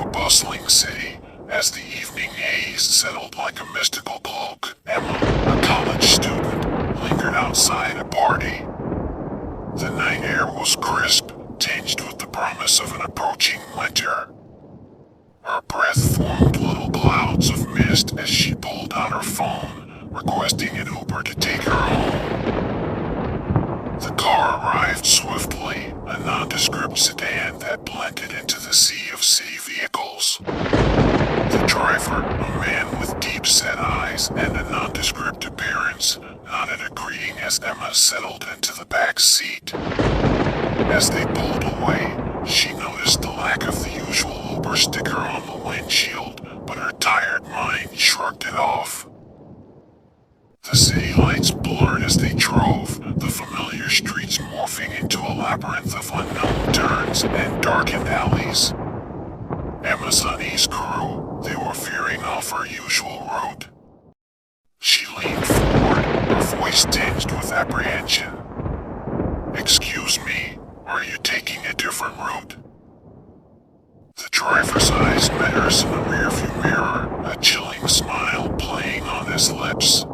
of a bustling city. As the evening haze settled like a mystical cloak, Emma, a college student, lingered outside a party. The night air was crisp, tinged with the promise of an approaching winter. Her breath formed little clouds of mist as she pulled out her phone, requesting an Uber to take her home. The car arrived swiftly, a nondescript sedan that blended into the sea of city vehicles. The driver, a man with deep-set eyes and a nondescript appearance, nodded a greeting as Emma settled into the back seat. As they pulled away, she noticed the lack of the usual Uber sticker on the windshield, but her tired mind shrugged it off. The city lights blurred as they drove, the familiar streets morphing into a labyrinth of unknown turns and darkened alleys. Emma's unease grew. They were veering off her usual route. She leaned forward, her voice tinged with apprehension. "Excuse me, are you taking a different route?" The driver's eyes met hers in the rearview mirror, a chilling smile playing on his lips.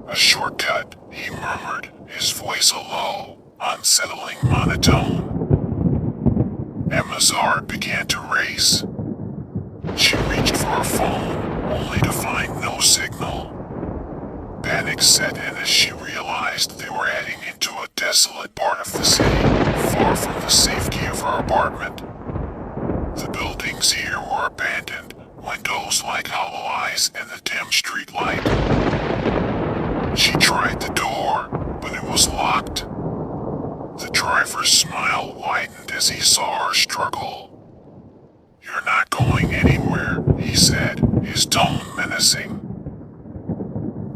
"A shortcut," he murmured, his voice a low, unsettling monotone. Emma's heart began to race. She reached for her phone, only to find no signal. Panic set in as she realized they were heading into a desolate part of the city, far from the safety of her apartment. The buildings here were abandoned, windows like hollow eyes in the dim street light. She tried the door, but it was locked. The driver's smile widened as he saw her struggle. "You're not going anywhere," he said, his tone menacing.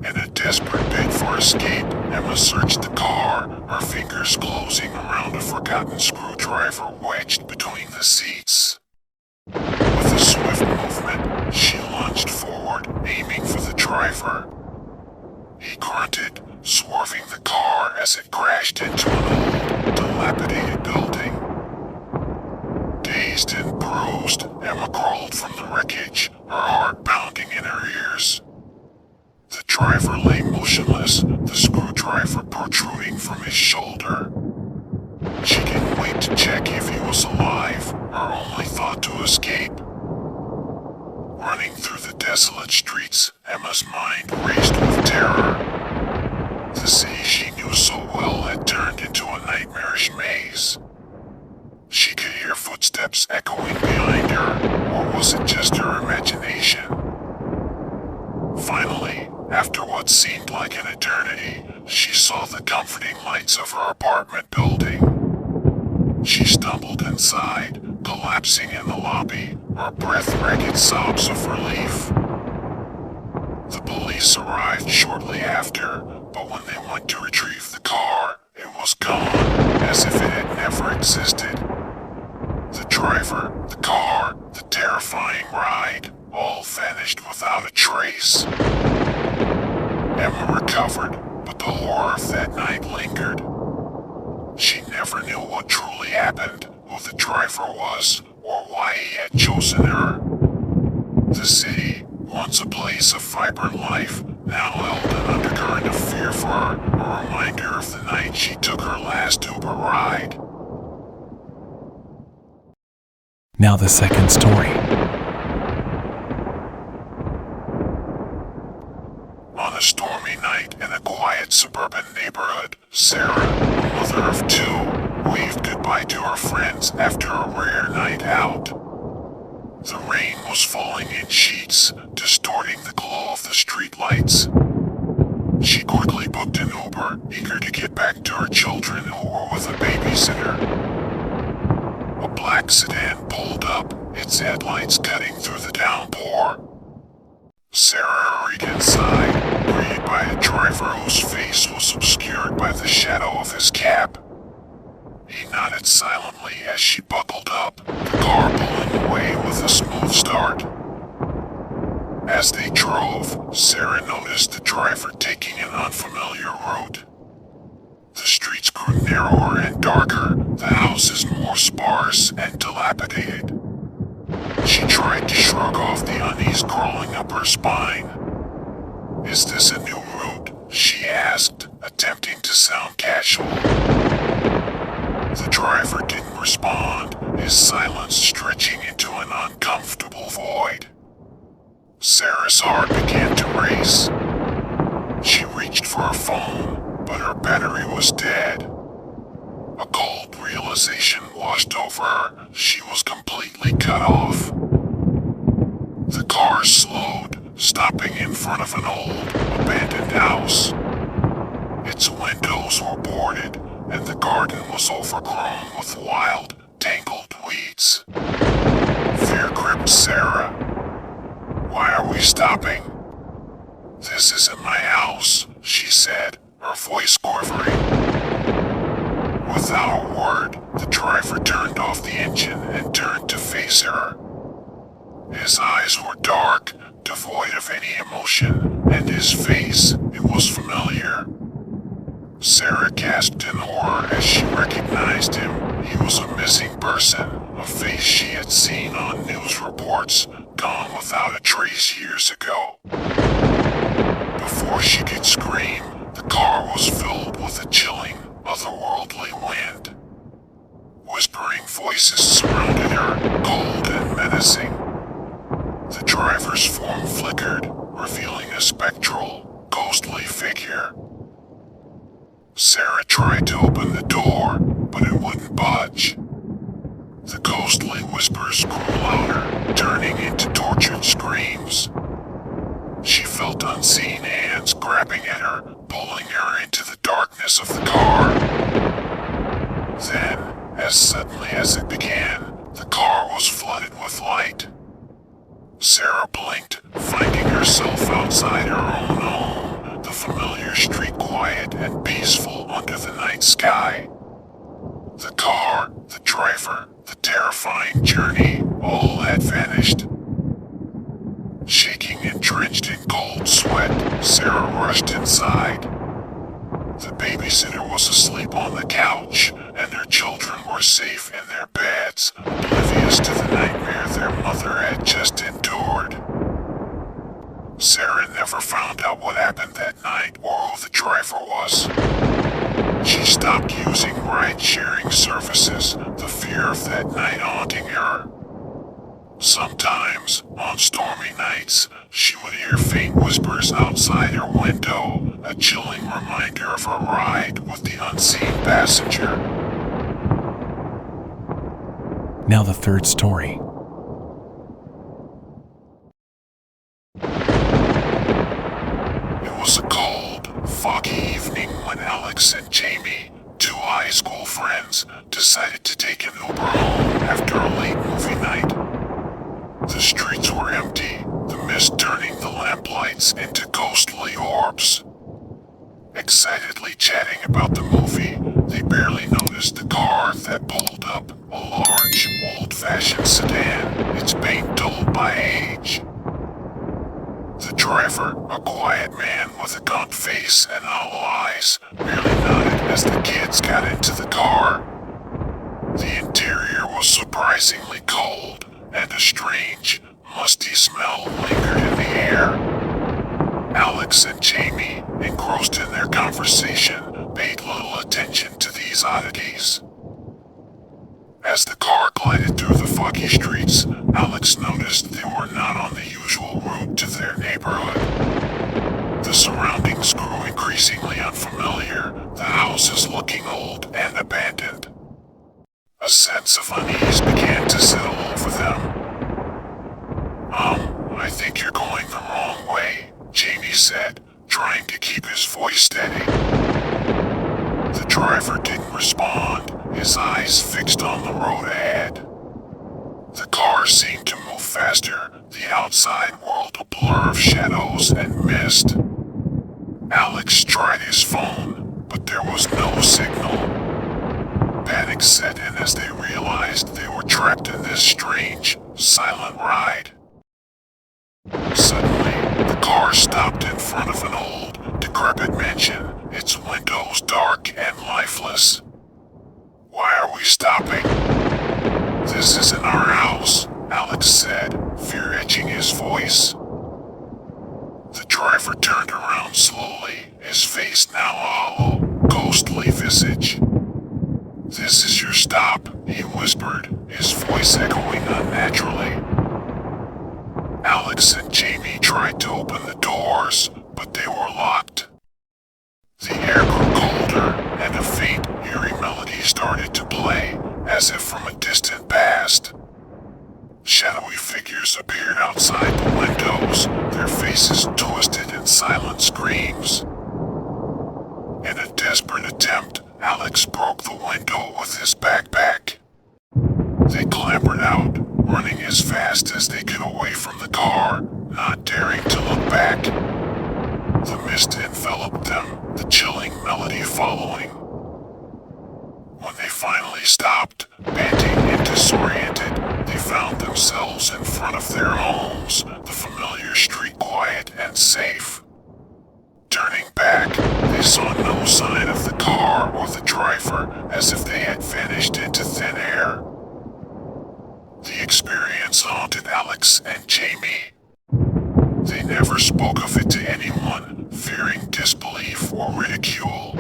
In a desperate bid for escape, Emma searched the car, her fingers closing around a forgotten screwdriver wedged between the seats. With a swift movement, she lunged forward, aiming for the driver. He grunted, swerving the car as it crashed into an old, dilapidated building. Dazed and bruised, Emma crawled from the wreckage, her heart pounding in her ears. The driver lay motionless, the screwdriver protruding from his shoulder. She didn't wait to check if he was alive, her only thought to escape. Running through the desolate streets, Emma's mind raced with terror. The city she knew so well had turned into a nightmarish maze. She could hear footsteps echoing behind her, or was it just her imagination? Finally, after what seemed like an eternity, she saw the comforting lights of her apartment building. She stumbled inside, collapsing in the lobby, her breath-ragged sobs of relief. The police arrived shortly after, but when they went to retrieve the car, it was gone, as if it had never existed. The driver, the car, the terrifying ride, all vanished without a trace. Emma recovered, but the horror of that night lingered. She never knew what truly happened, who the driver was, or why he had chosen her. The city, once a place of vibrant life, now held an undercurrent of fear for her, a reminder of the night she took her last Uber ride. Now the second story. On a stormy night in a quiet suburban neighborhood, Sarah, a mother of two, waved goodbye to her friends after a rare night out. The rain was falling in sheets, distorting the glow of the streetlights. She quickly booked an Uber, eager to get back to her children who were with a babysitter. A black sedan pulled up, its headlights cutting through the downpour. Sarah hurried inside, greeted by a driver whose face was obscured by the shadow of his cap. He nodded silently as she buckled up, the car pulling away with a smooth start. As they drove, Sarah noticed the driver taking an unfamiliar route. The streets grew narrower and darker, the houses more sparse and dilapidated. She She tried to shrug off the unease crawling up her spine. "Is this a new route?" she asked, attempting to sound casual. The driver didn't respond, his silence stretching into an uncomfortable void. Sarah's heart began to race. She reached for her phone, but her battery was dead. A cold realization washed over her. She was completely cut off. The car slowed, stopping in front of an old, abandoned house. Its windows were boarded, and the garden was overgrown with wild, tangled weeds. Fear gripped Sarah. "Why are we stopping?" "This isn't my house," she said, her voice quivering. Without a word, the driver turned off the engine and turned to face her. His eyes were dark, devoid of any emotion, and his face, it was familiar. Sarah gasped in horror as she recognized him. He was a missing person, a face she had seen on news reports, gone without a trace years ago. Before she could scream, the car was filled with a chilling, otherworldly wind. Whispering voices surrounded her, cold and menacing. The driver's form flickered, revealing a spectral, ghostly figure. Sarah tried to open the door, but it wouldn't budge. The ghostly whispers grew louder, turning into tortured screams. She felt unseen hands grabbing at her, pulling her into the darkness of the car. Then, as suddenly as it began, the car was flooded with light. Sarah blinked, finding herself outside her own home, the familiar street quiet and peaceful under the night sky. The car, the driver, the terrifying journey, all had vanished. Shaking and drenched in cold sweat, Sarah rushed inside. The babysitter was asleep on the couch, and her children were safe in their beds, oblivious to the nightmare their mother had just endured. Sarah never found out what happened that night or who the driver was. She stopped using ride-sharing services, the fear of that night haunting her. Sometimes, on stormy nights, she would hear faint whispers outside her window, a chilling reminder of her ride with the unseen passenger. Now the third story. It was a cold, foggy evening when Alex and Jamie, two high school friends, decided to take an Uber home after a late movie night. The streets were empty, the mist turning the lamplights into ghostly orbs. Excitedly chatting about the movie, they barely noticed the car that pulled up, a large, old-fashioned sedan, its paint dulled by age. The driver, a quiet man with a gaunt face and hollow eyes, merely nodded as the kids got into the car. The interior was surprisingly cold, and a strange, musty smell lingered in the air. Alex and Jamie, engrossed in their conversation, paid little attention to these oddities. As the car glided through the foggy streets, Alex noticed they were not on the usual route to their neighborhood. The surroundings grew increasingly unfamiliar, the houses looking old and abandoned. A sense of unease began to settle over them. I think you're going the wrong way," Jamie said, trying to keep his voice steady. The driver didn't respond, his eyes fixed on the road ahead. The car seemed to move faster, the outside world a blur of shadows and mist. Alex tried his phone, but there was no signal. Panic set in as they realized they were trapped in this strange, silent ride. Suddenly, the car stopped in front of an old, decrepit mansion, its windows dark and lifeless. "Why are we stopping?" "This isn't our house," Alex said, fear etching his voice. The driver turned around slowly, his face now a hollow, ghostly visage. "This is your stop," he whispered, his voice echoing unnaturally. Alex and Jamie tried to open the doors, but they were locked. The air grew colder, and a faint, eerie melody started to play, as if from a distant past. Shadowy figures appeared outside the windows, their faces twisted in silent screams. In a desperate attempt, Alex broke the window with his backpack. They clambered out, running as fast as they could away from the car, not daring to look back. The mist enveloped them, the chilling melody following. When they finally stopped, panting and disoriented, they found themselves in front of their homes, the familiar street quiet and safe. Turning back, they saw no sign of the car or the driver, as if they had vanished into thin air. The experience haunted Alex and Jamie. They never spoke of it to anyone, fearing disbelief or ridicule.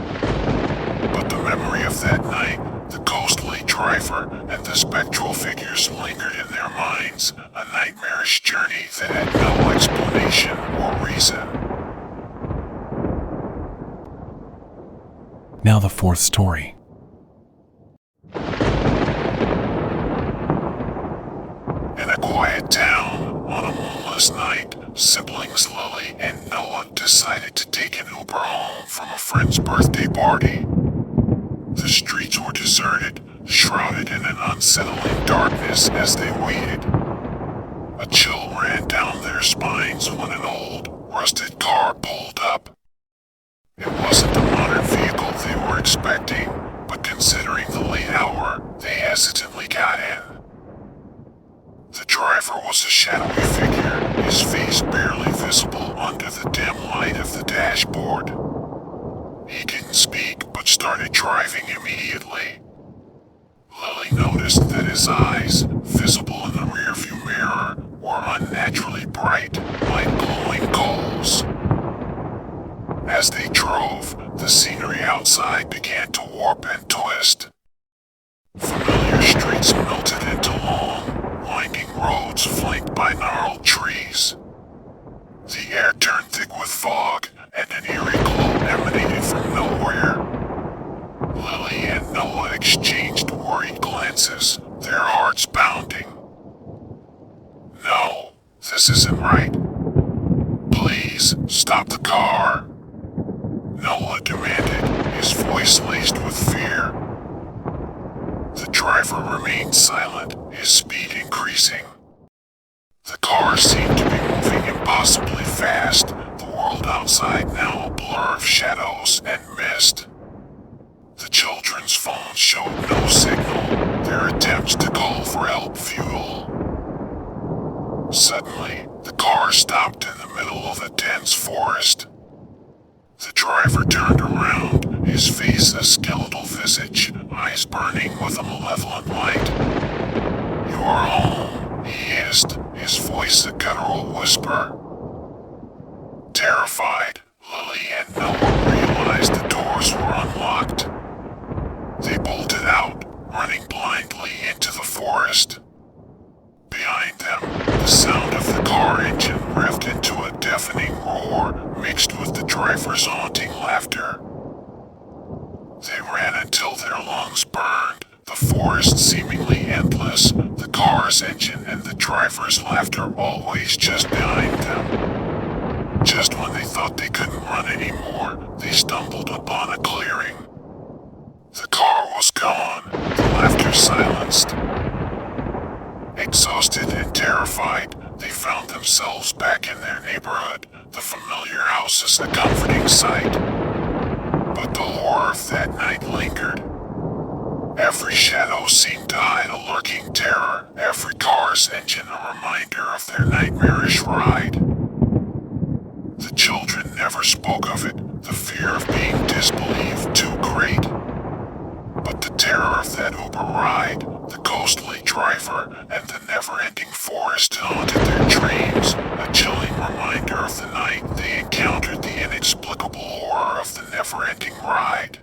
But the memory of that night, the ghostly driver, and the spectral figures lingered in their minds, a nightmarish journey that had no explanation or reason. Now the fourth story. In a quiet town, on a moonless night, siblings Lily and Noah decided to take an Uber home from a friend's birthday party. The streets were deserted, shrouded in an unsettling darkness as they waited. A chill ran down their spines when an old, rusted car pulled up. It wasn't the modern vehicle they were expecting, but considering the late hour, they hesitantly got in. The driver was a shadowy figure, his face barely visible under the dim light of the dashboard. He didn't speak, but started driving immediately. Lily noticed that his eyes, visible in the rearview mirror, were unnaturally bright, like glowing coals. As they drove, the scenery outside began to warp and twist. Familiar streets melted into long, winding roads flanked by gnarled trees. The air turned thick with fog, and an eerie glow emanated from nowhere. Lily and Noah exchanged worried glances, their hearts pounding. "No, this isn't right. Please, stop the car," Noah demanded, his voice laced with fear. The driver remained silent, his speed increasing. The car seemed to be moving impossibly fast, the world outside now a blur of shadows and mist. The children's phones showed no signal, their attempts to call for help futile. Suddenly, the car stopped in the middle of a dense forest. The driver turned around, his face a skeletal visage, eyes burning with a malevolent light. "You are home," he hissed, his voice a guttural whisper. Terrified, Lily and Noah realized the doors were unlocked. They bolted out, running blindly into the forest. Behind them, the sound of the car engine revved into a deafening roar mixed with the driver's haunting laughter. They ran until their lungs burned, the forest seemingly endless, the car's engine and the driver's laughter always just behind them. Just when they thought they couldn't run anymore, they stumbled upon a clearing. The car was gone, the laughter silenced. Exhausted and terrified, they found themselves back in their neighborhood, the familiar houses a comforting sight. But the horror of that night lingered. Every shadow seemed to hide a lurking terror, every car's engine a reminder of their nightmarish ride. The children never spoke of it, the fear of being disbelieved too great. But the terror of that Uber ride, The ghostly driver and the never-ending forest haunted their dreams, a chilling reminder of the night they encountered the inexplicable horror of the never-ending ride.